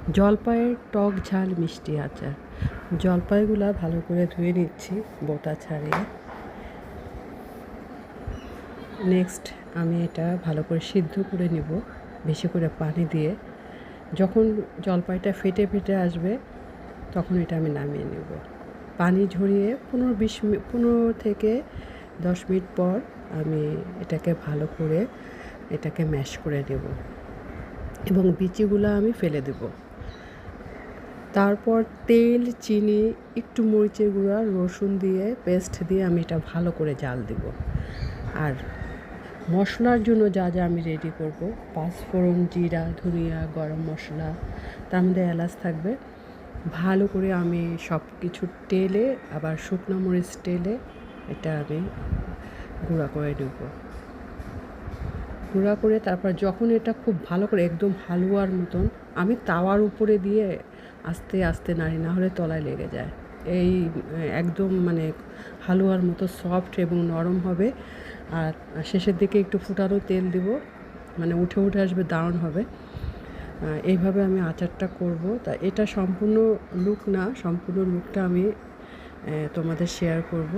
জলপাইয়ের টক ঝাল মিষ্টি আচার। জলপাইগুলা ভালো করে ধুয়ে নিচ্ছি বোটা ছাড়িয়ে। নেক্সট আমি এটা ভালো করে সিদ্ধ করে নিব বেশি করে পানি দিয়ে। যখন জলপাইটা ফেটে ফেটে আসবে তখন এটা আমি নামিয়ে নেব। পানি ঝরিয়ে 15 থেকে 10 মিনিট পর আমি এটাকে ভালো করে এটাকে ম্যাশ করে নেব এবং বিচিগুলো আমি ফেলে দেব। তারপর তেল, চিনি, একটু মরিচের গুঁড়া, রসুন দিয়ে পেস্ট দিয়ে আমি এটা ভালো করে জাল দেব। আর মশলার জন্য যা যা আমি রেডি করব, পাঁচফোড়ন, জিরা, ধনিয়া, গরম মশলা, তার মধ্যে এলাচ থাকবে। ভালো করে আমি সব কিছু টেলে আবার শুকনো মরিচ টেলে এটা আমি গুঁড়া করে নেব। গুঁড়া করে তারপর যখন এটা খুব ভালো করে একদম হালুয়ার মতন আমি তাওয়ার উপরে দিয়ে আস্তে আস্তে নাড়ি, না হলে তলায় লেগে যায়। এই একদম মানে হালুয়ার মতো সফট এবং নরম হবে। আর শেষের দিকে একটু ফুটানো তেল দেব, মানে উঠে উঠে আসবে, দারুণ হবে। এইভাবে আমি আচারটা করব। তা এটা সম্পূর্ণ লুক না, সম্পূর্ণ লুকটা আমি তোমাদের শেয়ার করব।